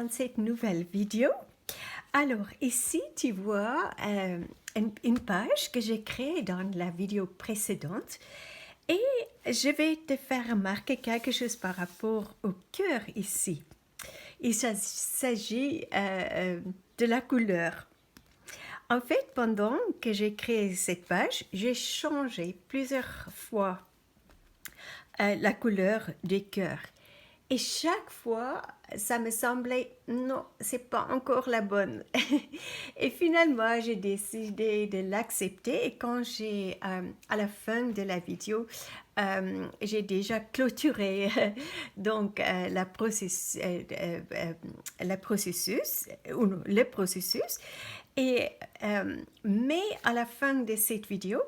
dans cette nouvelle vidéo. Alors ici tu vois une page que j'ai créée dans la vidéo précédente et je vais te faire remarquer quelque chose par rapport au cœur ici. Il s'agit de la couleur. En fait, pendant que j'ai créé cette page, j'ai changé plusieurs fois la couleur des cœurs. Et chaque fois, ça me semblait, non, c'est pas encore la bonne. Et finalement, j'ai décidé de l'accepter. Et quand à la fin de la vidéo, j'ai déjà clôturé donc le processus. Et, mais à la fin de cette vidéo,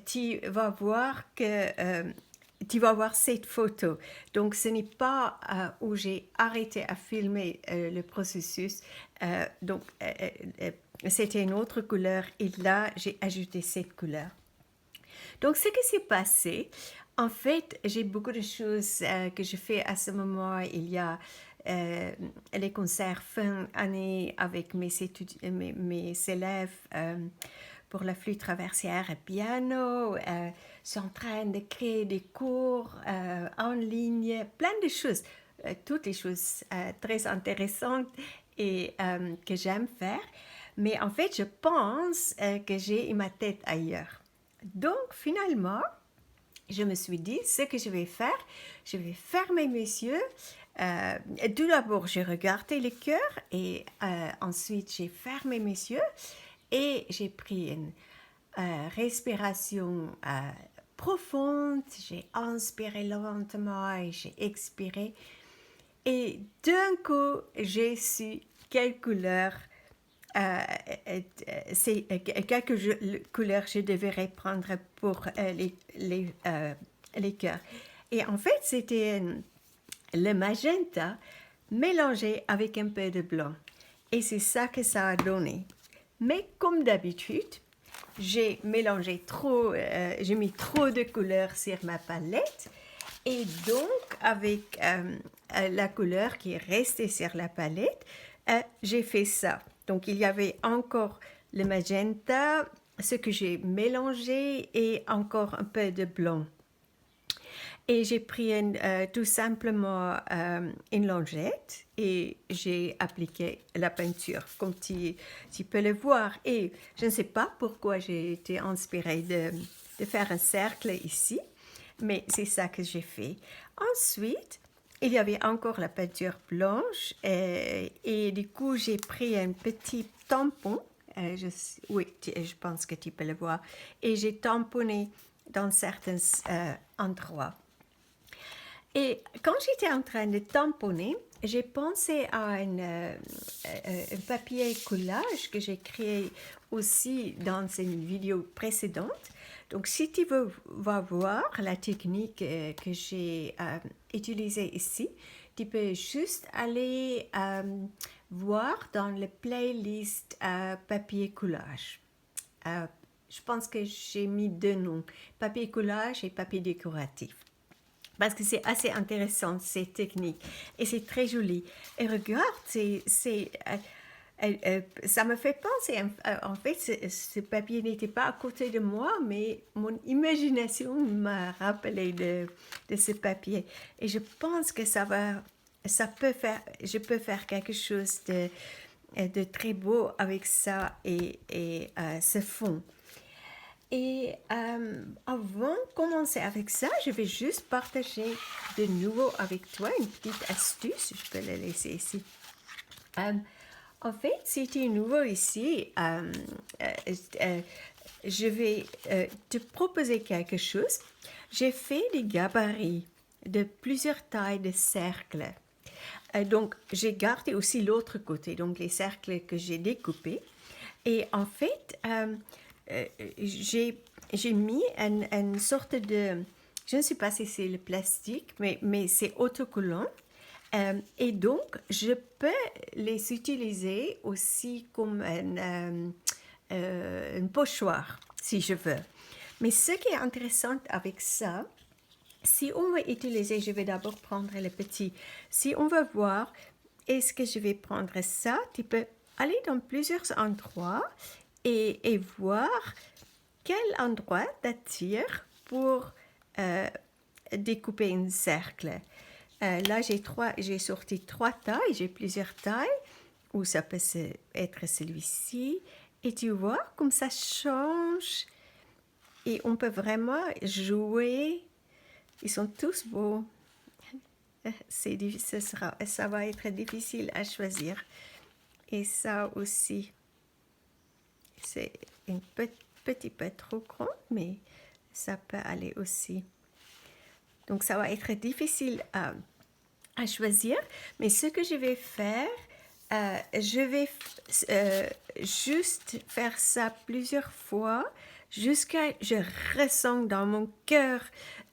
tu vas voir tu vas voir cette photo. Donc, ce n'est pas où j'ai arrêté à filmer le processus. C'était une autre couleur et là, j'ai ajouté cette couleur. Donc, ce qui s'est passé, en fait, j'ai beaucoup de choses que je fais à ce moment. Il y a les concerts fin année avec mes élèves pour la flûte traversière et piano. Je suis en train de créer des cours en ligne, plein de choses, toutes les choses très intéressantes et que j'aime faire. Mais en fait, je pense que j'ai ma tête ailleurs. Donc, finalement, je me suis dit, ce que je vais faire, je vais fermer mes yeux. Tout d'abord, j'ai regardé le cœur et ensuite, j'ai fermé mes yeux et j'ai pris une respiration profonde. J'ai inspiré lentement et j'ai expiré. Et d'un coup, j'ai su quelle couleur quelques couleurs je devrais prendre pour les cœurs. Et en fait, c'était le magenta mélangé avec un peu de blanc. Et c'est ça que ça a donné. Mais comme d'habitude, j'ai mélangé trop, j'ai mis trop de couleurs sur ma palette. Et donc, avec la couleur qui est restée sur la palette, j'ai fait ça. Donc, il y avait encore le magenta, ce que j'ai mélangé, et encore un peu de blanc. Et j'ai pris tout simplement une lingette et j'ai appliqué la peinture, comme tu peux le voir. Et je ne sais pas pourquoi j'ai été inspirée de faire un cercle ici, mais c'est ça que j'ai fait. Ensuite, il y avait encore la peinture blanche et du coup, j'ai pris un petit tampon. Oui, je pense que tu peux le voir. Et j'ai tamponné dans certains endroits. Et quand j'étais en train de tamponner, j'ai pensé à un papier collage que j'ai créé aussi dans une vidéo précédente. Donc, si tu veux voir la technique que j'ai utilisée ici, tu peux juste aller voir dans le playlist papier collage. Je pense que j'ai mis deux noms, papier collage et papier décoratif. Parce que c'est assez intéressant, ces techniques. Et c'est très joli. Et regarde, ça me fait penser, en fait, ce papier n'était pas à côté de moi, mais mon imagination m'a rappelé de ce papier. Et je pense que je peux faire quelque chose de très beau avec ça et ce fond. Et avant de commencer avec ça, je vais juste partager de nouveau avec toi une petite astuce. Je peux la laisser ici. En fait, si tu es nouveau ici, je vais te proposer quelque chose. J'ai fait des gabarits de plusieurs tailles de cercles. Donc, j'ai gardé aussi l'autre côté, donc les cercles que j'ai découpés. Et en fait, j'ai mis une sorte de, je ne sais pas si c'est le plastique, mais c'est autocollant. Et donc, je peux les utiliser aussi comme un pochoir, si je veux. Mais ce qui est intéressant avec ça, si on veut utiliser, je vais d'abord prendre le petit, si on veut voir, est-ce que je vais prendre ça? Tu peux aller dans plusieurs endroits et voir quel endroit t'attire pour découper un cercle. Là, j'ai sorti 3 tailles, j'ai plusieurs tailles, ou ça peut être celui-ci. Et tu vois, comme ça change. Et on peut vraiment jouer. Ils sont tous beaux. Ça va être difficile à choisir. Et ça aussi, c'est un petit peu trop grand, mais ça peut aller aussi. Donc ça va être difficile à choisir, mais ce que je vais faire, je vais juste faire ça plusieurs fois jusqu'à je ressens dans mon cœur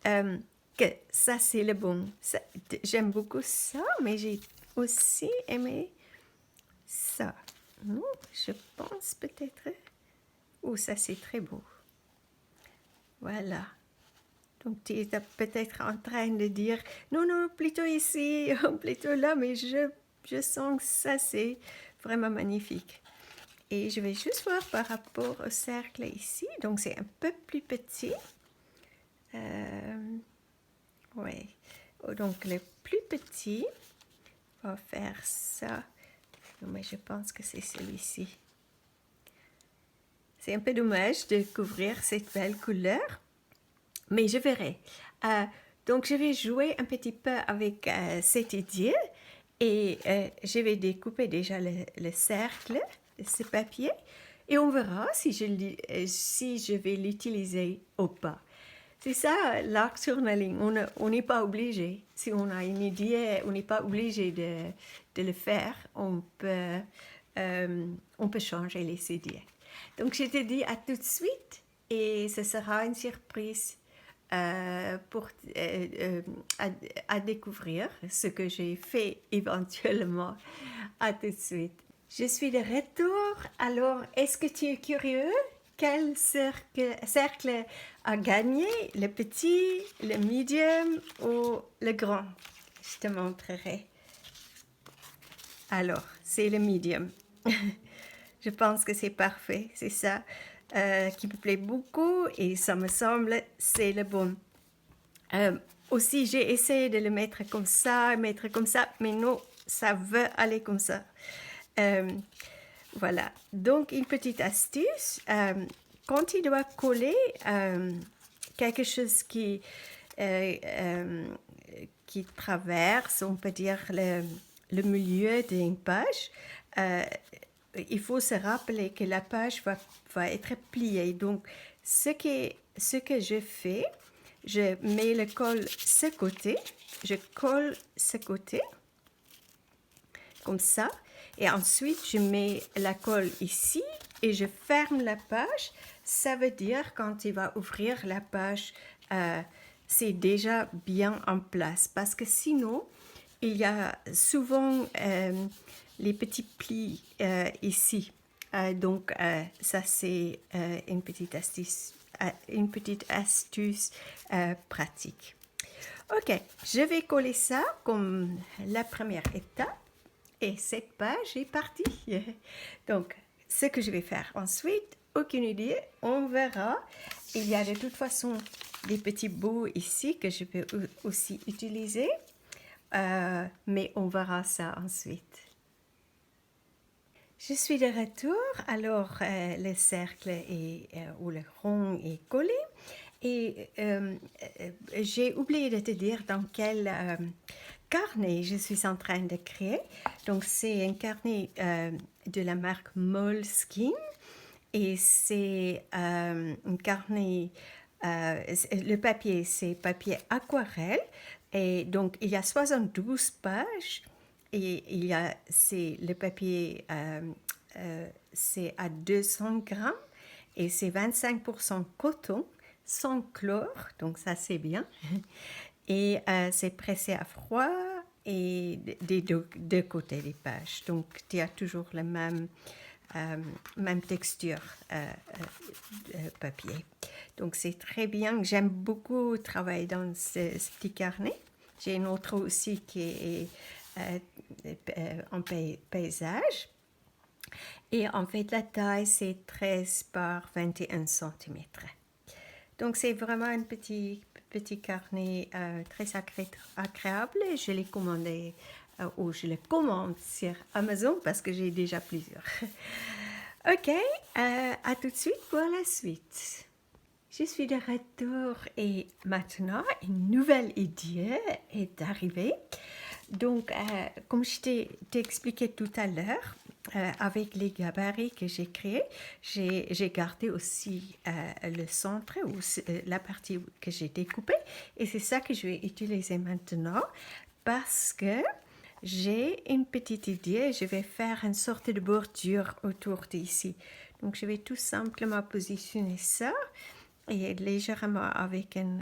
que ça c'est le bon. J'aime beaucoup ça, mais j'ai aussi aimé ça. Non, je pense peut-être. Oh, ça c'est très beau. Voilà. Donc tu es peut-être en train de dire non, non, plutôt ici, plutôt là, mais je sens que ça c'est vraiment magnifique. Et je vais juste voir par rapport au cercle ici. Donc c'est un peu plus petit. Oui. Donc le plus petit, on va faire ça. Non, mais je pense que c'est celui-ci. C'est un peu dommage de couvrir cette belle couleur, mais je verrai. Donc je vais jouer un petit peu avec cette idée et je vais découper déjà le cercle, ce papier, et on verra si je vais l'utiliser ou pas. C'est ça, l'art journaling. On n'est pas obligé. Si on a une idée, on n'est pas obligé de le faire. On peut changer les idées. Donc, je te dis à tout de suite et ce sera une surprise à découvrir ce que j'ai fait éventuellement. À tout de suite. Je suis de retour. Alors, est-ce que tu es curieux? Quel cercle a gagné? Le petit, le medium ou le grand? Je te montrerai. Alors, c'est le medium. Je pense que c'est parfait. C'est ça qui me plaît beaucoup et ça me semble c'est le bon. Aussi, j'ai essayé de le mettre comme ça, mais non, ça veut aller comme ça. Voilà, donc une petite astuce, quand tu dois coller quelque chose qui traverse, on peut dire, le milieu d'une page, il faut se rappeler que la page va être pliée. Donc, ce que je fais, je mets le colle ce côté, je colle ce côté, comme ça. Et ensuite, je mets la colle ici et je ferme la page. Ça veut dire quand tu vas ouvrir la page, c'est déjà bien en place. Parce que sinon, il y a souvent les petits plis ici. Donc, ça, c'est une petite astuce pratique. Ok, je vais coller ça comme la première étape. Et cette page est partie. Donc, ce que je vais faire ensuite, aucune idée, on verra. Il y a de toute façon des petits bouts ici que je peux aussi utiliser, mais on verra ça ensuite. Je suis de retour, alors le cercle ou le rond est collé et j'ai oublié de te dire dans quel carnet je suis en train de créer. Donc c'est un carnet de la marque Moleskine et c'est un carnet, le papier c'est papier aquarelle et donc il y a 72 pages. Et le papier, c'est à 200 grammes et c'est 25% coton, sans chlore, donc ça c'est bien. Et c'est pressé à froid et des deux côtés des pages. Donc tu as toujours la même texture papier. Donc c'est très bien. J'aime beaucoup travailler dans ce petit carnet. J'ai une autre aussi qui est paysage. Et en fait, la taille, c'est 13 par 21 centimètres. Donc, c'est vraiment un petit carnet très agréable. Je l'ai commandé, ou je le commande sur Amazon parce que j'ai déjà plusieurs. Ok, à tout de suite pour la suite. Je suis de retour et maintenant une nouvelle idée est arrivée. Donc, comme je t'ai expliqué tout à l'heure, avec les gabarits que j'ai créés, j'ai gardé aussi le centre ou la partie que j'ai découpée. Et c'est ça que je vais utiliser maintenant parce que j'ai une petite idée. Je vais faire une sorte de bordure autour d'ici. Donc, je vais tout simplement positionner ça et légèrement avec un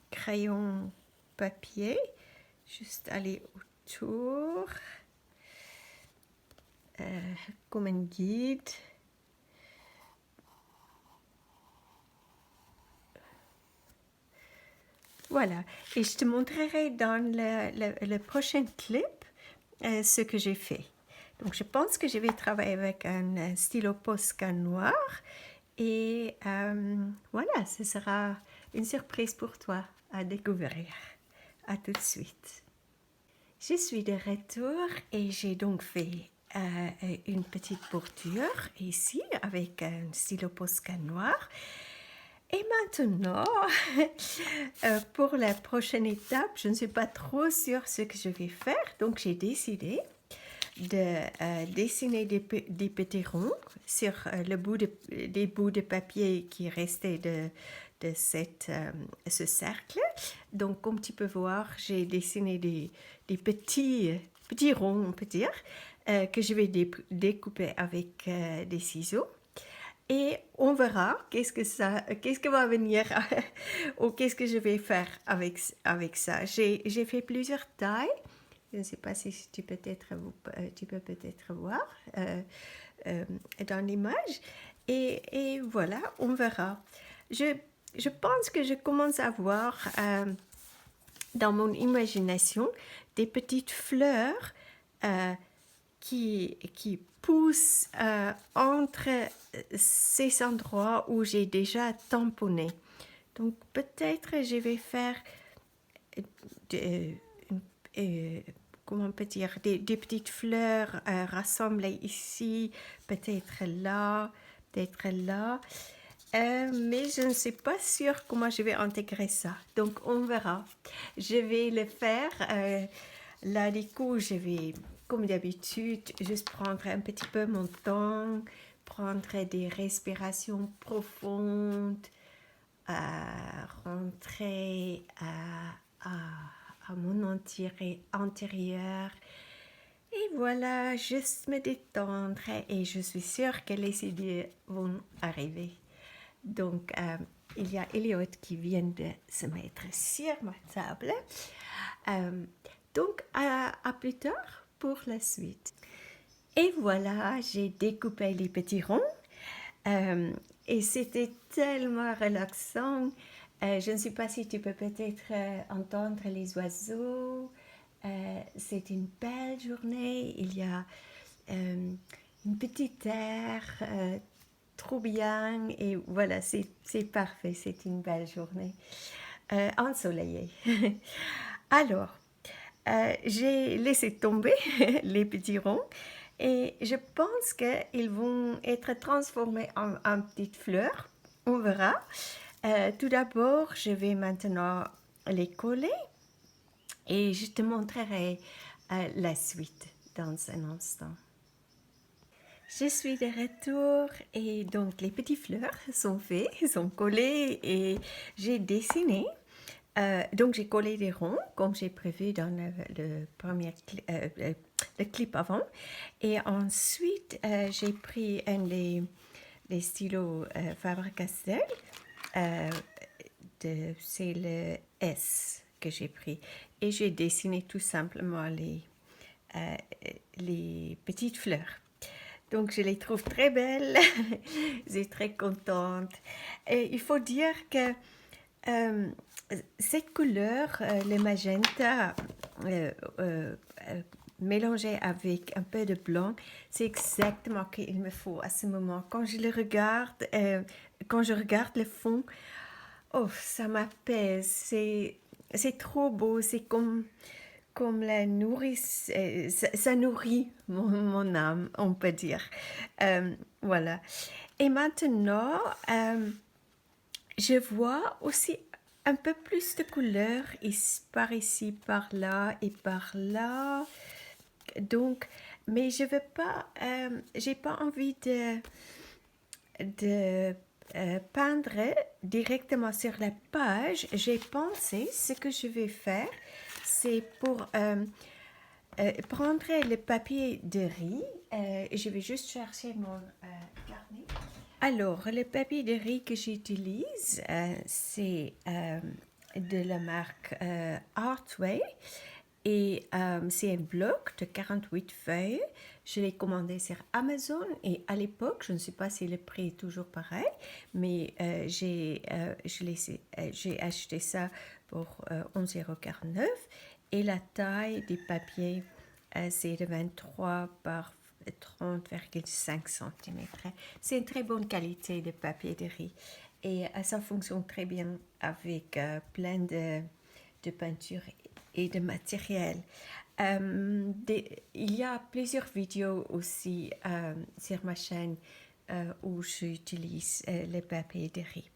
crayon papier, juste aller autour, comme un guide. Voilà, et je te montrerai dans le prochain clip ce que j'ai fait. Donc, je pense que je vais travailler avec un stylo Posca noir. Et voilà, ce sera une surprise pour toi à découvrir. À tout de suite. Je suis de retour et j'ai donc fait une petite bordure ici avec un stylo Posca noir. Et maintenant, pour la prochaine étape, je ne suis pas trop sûre ce que je vais faire. Donc, j'ai décidé de dessiner des petits ronds sur des bouts de papier qui restaient de ce cercle. Donc, comme tu peux voir, j'ai dessiné des petits ronds, on peut dire, que je vais découper avec des ciseaux. Et on verra qu'est-ce que va venir ou qu'est-ce que je vais faire avec ça. J'ai fait plusieurs tailles. Je ne sais pas si tu peux peut-être voir dans l'image. Et voilà, on verra. Je pense que je commence à voir dans mon imagination des petites fleurs qui poussent entre ces endroits où j'ai déjà tamponné. Donc peut-être je vais faire comment on peut dire, des petites fleurs rassemblées ici, peut-être là, mais je ne suis pas sûre comment je vais intégrer ça. Donc, on verra. Je vais le faire. Là, du coup, je vais, comme d'habitude, juste prendre un petit peu mon temps, prendre des respirations profondes, rentrer à mon intérieur. Et voilà, juste me détendre et je suis sûre que les idées vont arriver. Donc, il y a Elliot qui vient de se mettre sur ma table. Donc, à plus tard pour la suite. Et voilà, j'ai découpé les petits ronds. Et c'était tellement relaxant. Je ne sais pas si tu peux peut-être entendre les oiseaux. C'est une belle journée. Il y a une petite air trop bien. Et voilà, c'est parfait. C'est une belle journée ensoleillée. Alors, j'ai laissé tomber les petits ronds. Et je pense qu'ils vont être transformés en petites fleurs. On verra. Tout d'abord, je vais maintenant les coller et je te montrerai la suite dans un instant. Je suis de retour et donc les petites fleurs sont faites, sont collées et j'ai dessiné. Donc j'ai collé des ronds comme j'ai prévu dans le premier le clip avant. Et ensuite, j'ai pris un des stylos Faber-Castell. C'est le S que j'ai pris. Et j'ai dessiné tout simplement les petites fleurs. Donc, je les trouve très belles. Je suis très contente. Et il faut dire que cette couleur, le magenta, mélangé avec un peu de blanc, c'est exactement ce qu'il me faut à ce moment. Quand je le regarde, quand je regarde le fond, oh, ça m'apaise. C'est trop beau. C'est comme la nourrice, ça nourrit mon âme, on peut dire. Voilà. Et maintenant, je vois aussi un peu plus de couleurs par ici, par là et par là. Donc, mais je veux pas, j'ai pas envie de peindre directement sur la page. J'ai pensé, ce que je vais faire, c'est pour prendre le papier de riz. Je vais juste chercher mon carnet. Alors, le papier de riz que j'utilise, c'est de la marque Artway et c'est un bloc de 48 feuilles. Je l'ai commandé sur Amazon et à l'époque, je ne sais pas si le prix est toujours pareil, mais j'ai acheté ça pour 11,49 € et la taille des papiers, c'est de 23 par 30,5 cm. C'est une très bonne qualité de papier de riz et ça fonctionne très bien avec plein de peinture et de matériel. Il y a plusieurs vidéos aussi sur ma chaîne où j'utilise le papier de riz.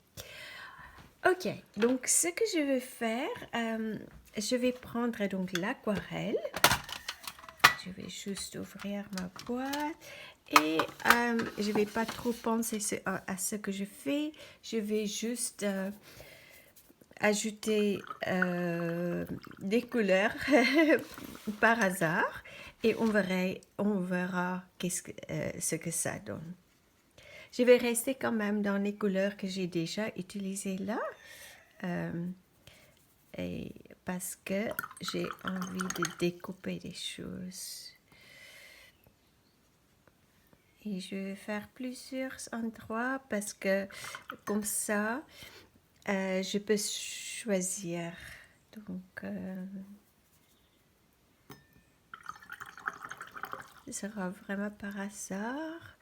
Ok, donc ce que je vais faire, je vais prendre donc l'aquarelle. Je vais juste ouvrir ma boîte et je ne vais pas trop penser à ce que je fais. Je vais juste ajouter des couleurs par hasard et on verra ce que ça donne. Je vais rester quand même dans les couleurs que j'ai déjà utilisées là. Et parce que j'ai envie de découper des choses. Et je vais faire plusieurs endroits parce que comme ça, je peux choisir. Donc, ce sera vraiment par hasard.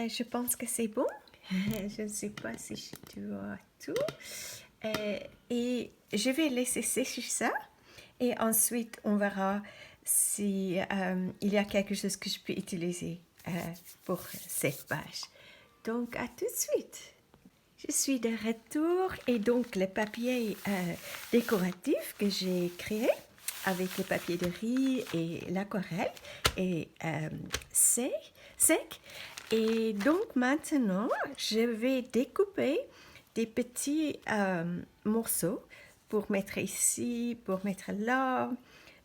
Je pense que c'est bon. Je ne sais pas si je dois tout. Et je vais laisser sécher ça. Et ensuite, on verra si il y a quelque chose que je peux utiliser pour cette page. Donc, à tout de suite. Je suis de retour et donc le papier décoratif que j'ai créé avec le papier de riz et l'aquarelle est sec. Et donc maintenant, je vais découper des petits morceaux pour mettre ici, pour mettre là,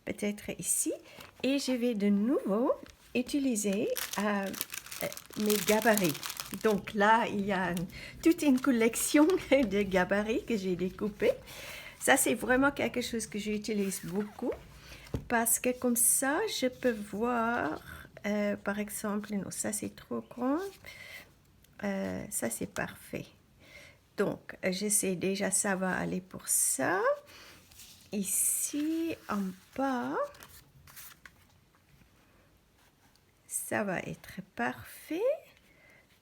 peut-être ici. Et je vais de nouveau utiliser mes gabarits. Donc là, il y a toute une collection de gabarits que j'ai découpés. Ça, c'est vraiment quelque chose que j'utilise beaucoup parce que comme ça, je peux voir, par exemple, non, ça c'est trop grand, ça c'est parfait. Donc, je sais déjà, ça va aller pour ça. Ici, en bas, ça va être parfait.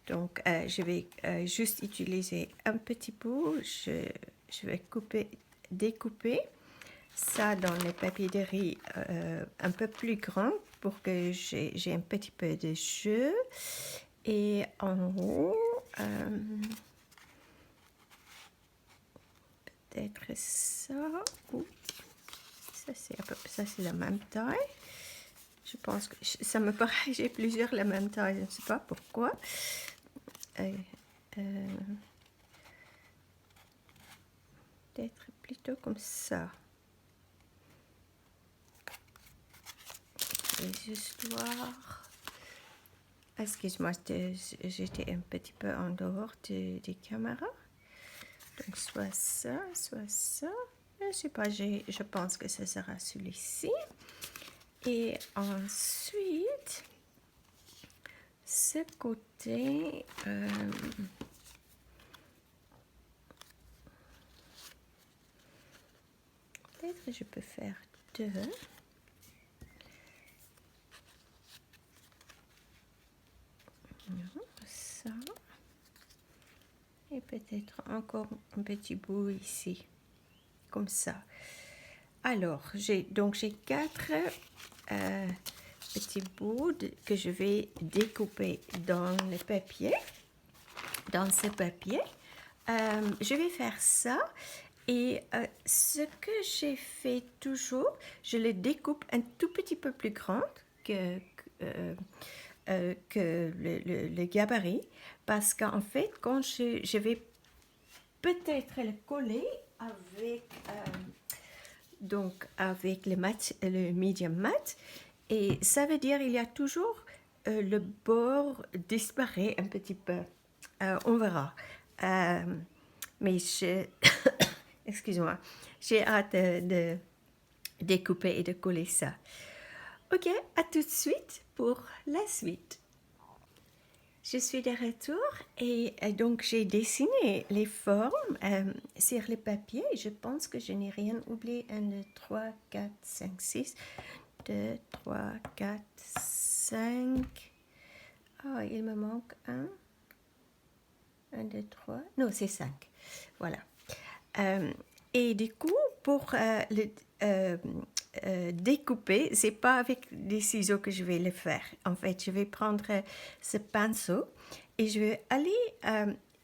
Donc, je vais juste utiliser un petit bout. Je vais découper ça dans le papier de riz un peu plus grand pour que j'ai un petit peu de jeu. Et en haut, peut-être ça. Ouh, ça c'est la même taille. Je pense que ça me paraît, j'ai plusieurs la même taille, je ne sais pas pourquoi. Peut-être plutôt comme ça. Je vais juste voir. Excuse-moi, j'étais un petit peu en dehors des caméras. Donc soit ça, soit ça. Je ne sais pas, je pense que ce sera celui-ci. Et ensuite, ce côté, peut-être je peux faire deux. Ça. Et peut-être encore un petit bout ici, comme ça. Alors, j'ai 4 petits bouts que je vais découper dans le papier. Dans ce papier, je vais faire ça. Et ce que j'ai fait toujours, je le découpe un tout petit peu plus grand que le gabarit, parce qu'en fait, quand je vais peut-être le coller avec, donc avec le medium mat, et ça veut dire il y a toujours le bord disparaît un petit peu. On verra. Mais excuse-moi, j'ai hâte de découper et de coller ça. Ok, à tout de suite pour la suite. Je suis de retour et donc j'ai dessiné les formes sur le papier. Je pense que je n'ai rien oublié. 1, 2, 3, 4, 5, 6. 2, 3, 4, 5. Oh, il me manque un. 1, 2, 3. Non, c'est 5. Voilà. Et du coup, pour découper, c'est pas avec des ciseaux que je vais le faire. En fait, je vais prendre ce pinceau et je vais aller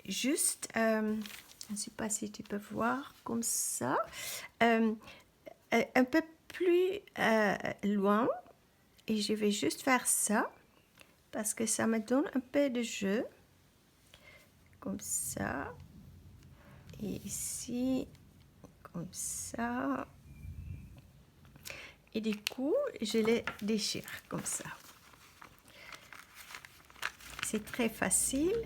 juste, je ne sais pas si tu peux voir comme ça, un peu plus loin, et je vais juste faire ça parce que ça me donne un peu de jeu, comme ça, et ici, comme ça. Et du coup, je les déchire comme ça. C'est très facile.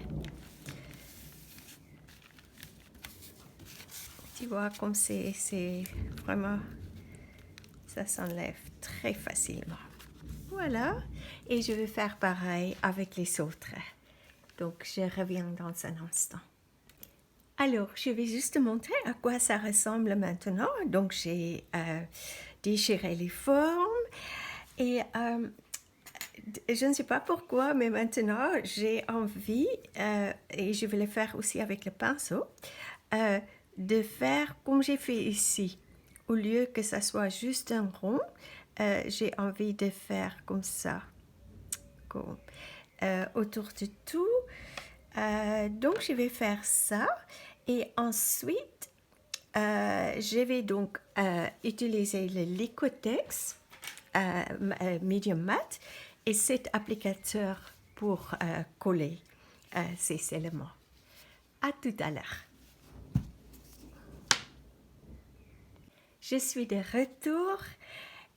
Tu vois comme c'est vraiment, ça s'enlève très facilement. Voilà. Et je vais faire pareil avec les autres. Donc, je reviens dans un instant. Alors, je vais juste te montrer à quoi ça ressemble maintenant. Donc, j'ai déchiré les formes et je ne sais pas pourquoi, mais maintenant, j'ai envie, et je vais le faire aussi avec le pinceau, de faire comme j'ai fait ici. Au lieu que ça soit juste un rond, j'ai envie de faire comme ça, autour de tout. Donc, je vais faire ça. Et ensuite, je vais donc utiliser le Liquitex Medium Matte et cet applicateur pour coller ces éléments. À tout à l'heure. Je suis de retour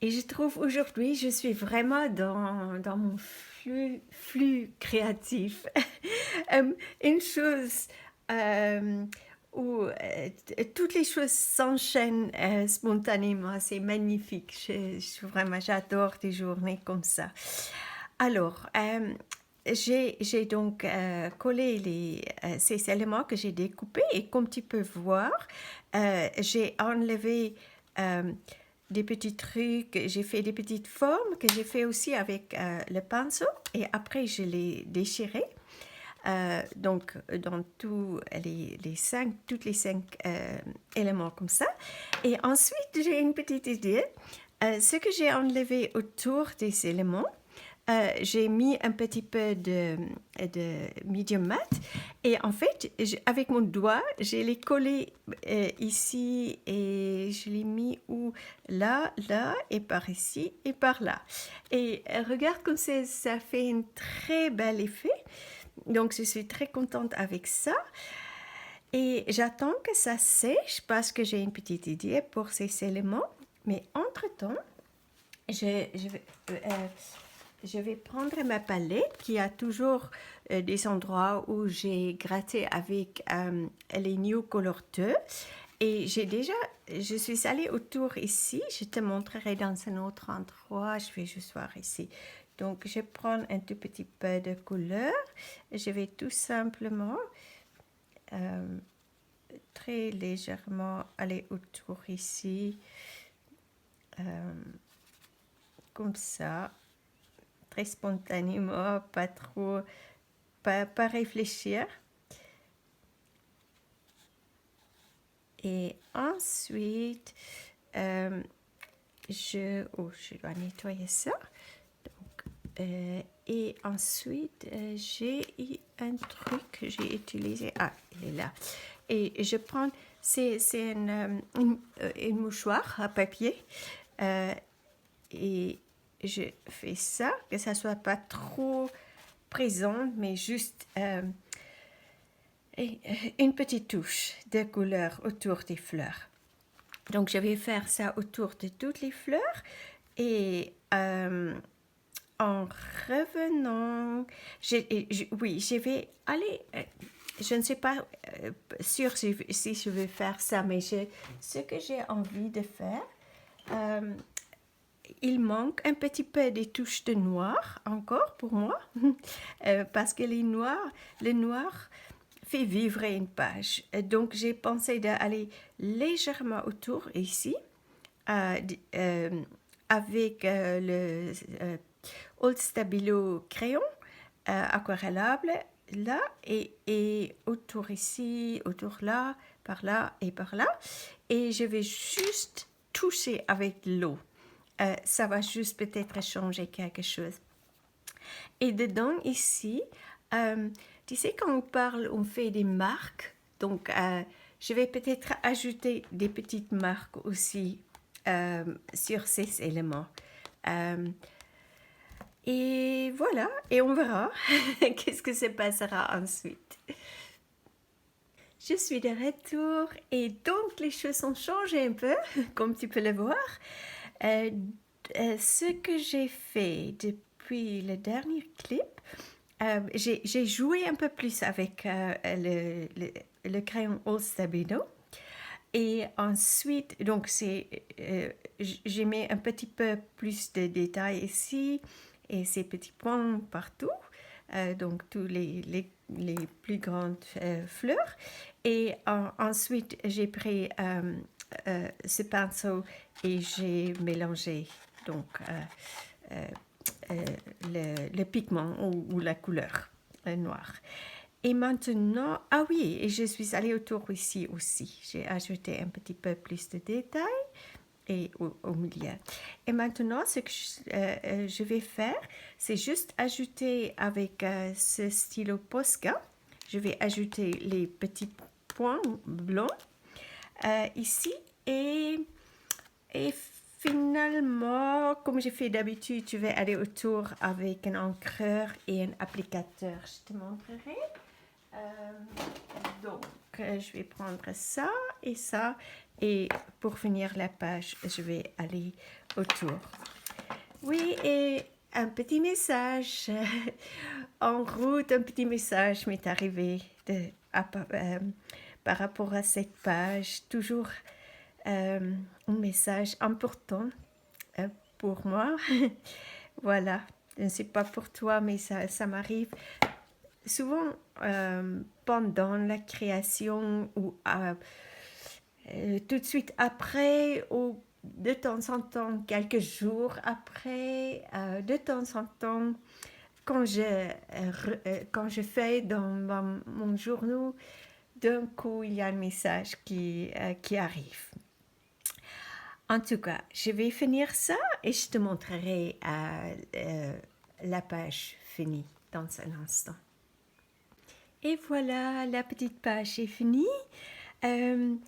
et je trouve aujourd'hui, je suis vraiment dans mon flux créatif. Une chose où toutes les choses s'enchaînent spontanément, c'est magnifique. J'adore des journées comme ça. Alors, j'ai donc collé ces éléments que j'ai découpés et comme tu peux voir, j'ai enlevé des petits trucs, j'ai fait des petites formes que j'ai fait aussi avec le pinceau et après je les déchiré. Donc, dans tous les 5 éléments comme ça. Et ensuite, j'ai une petite idée. Ce que j'ai enlevé autour des éléments, j'ai mis un petit peu de medium matte et en fait, avec mon doigt, je l'ai collé ici et je l'ai mis où là, là et par ici et par là. Et regarde comme ça fait un très bel effet. Donc, je suis très contente avec ça. Et j'attends que ça sèche parce que j'ai une petite idée pour ces éléments. Mais entre-temps, je vais, je vais prendre ma palette qui a toujours des endroits où j'ai gratté avec les New Color 2. Et je suis allée autour ici. Je te montrerai dans un autre endroit. Je vais juste voir ici. Donc, je prends un tout petit peu de couleur. Je vais tout simplement euh, très légèrement aller autour ici. Comme ça. Très spontanément, pas trop, pas réfléchir. Et ensuite, je dois nettoyer ça. Donc, et ensuite, j'ai un truc que j'ai utilisé. Ah, il est là. Et je prends, c'est une mouchoir à papier. Et je fais ça, que ça soit pas trop présent, mais juste une petite touche de couleur autour des fleurs. Donc, je vais faire ça autour de toutes les fleurs et en revenant, oui, je vais aller, je ne sais pas sûr si je vais faire ça, mais ce que j'ai envie de faire, il manque un petit peu des touches de noir encore pour moi, parce que le noir fait vivre une page. Donc j'ai pensé d'aller légèrement autour ici, avec le Old Stabilo crayon aquarellable là et autour ici, autour là, par là et par là. Et je vais juste toucher avec l'eau. Ça va juste peut-être changer quelque chose. Et dedans, ici, tu sais, quand on parle, on fait des marques. Donc, je vais peut-être ajouter des petites marques aussi sur ces éléments. Et voilà, et on verra qu'est-ce que se passera ensuite. Je suis de retour et donc les choses ont changé un peu, comme tu peux le voir. Ce que j'ai fait depuis le dernier clip, j'ai joué un peu plus avec le crayon Old Stabilo. Et ensuite, donc j'ai mis un petit peu plus de détails ici et ces petits points partout. Donc tous les plus grandes fleurs. Et ensuite, j'ai pris ce pinceau et j'ai mélangé donc le pigment ou la couleur noire. Et maintenant, ah oui, et je suis allée autour ici aussi. J'ai ajouté un petit peu plus de détails et au milieu. Et maintenant, ce que je vais faire, c'est juste ajouter avec ce stylo Posca, je vais ajouter les petits points blancs ici et finalement, comme j'ai fait d'habitude, je vais aller autour avec un encreur et un applicateur. Je te montrerai. Donc, je vais prendre ça et ça. Et pour finir la page, je vais aller autour. Oui, et un petit message. En route, un petit message m'est arrivé par rapport à cette page. Toujours un message important pour moi. Voilà. Je ne sais pas pour toi, mais ça m'arrive souvent pendant la création ou tout de suite après ou de temps en temps, quelques jours après, de temps en temps, quand je fais dans mon journal, d'un coup, il y a un message qui arrive. En tout cas, je vais finir ça et je te montrerai la page finie dans un instant. Et voilà, la petite page est finie. Elle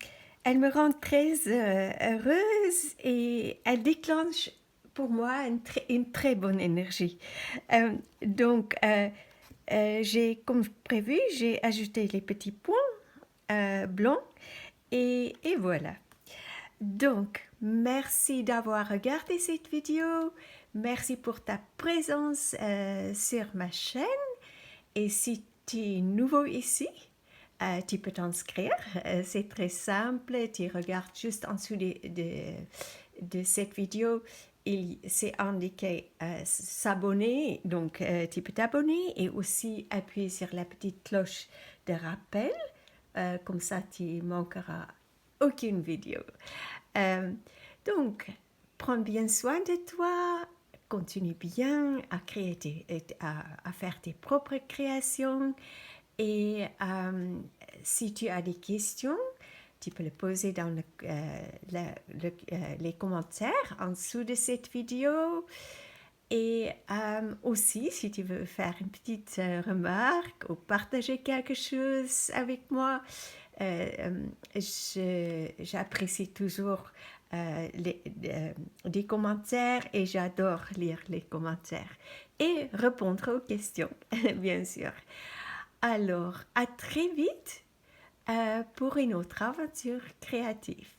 me rend très heureuse et elle déclenche pour moi une très bonne énergie. Comme prévu, j'ai ajouté les petits points blancs et voilà. Donc, merci d'avoir regardé cette vidéo. Merci pour ta présence sur ma chaîne. Et si tu es nouveau ici, tu peux t'inscrire. C'est très simple. Tu regardes juste en dessous de cette vidéo. C'est indiqué s'abonner. Donc, tu peux t'abonner et aussi appuyer sur la petite cloche de rappel. Comme ça, tu ne manqueras aucune vidéo. Donc, prends bien soin de toi, continue bien à à faire tes propres créations et si tu as des questions, tu peux les poser dans les commentaires en dessous de cette vidéo. Et aussi, si tu veux faire une petite remarque ou partager quelque chose avec moi, j'apprécie toujours des commentaires et j'adore lire les commentaires et répondre aux questions, bien sûr. Alors, à très vite pour une autre aventure créative.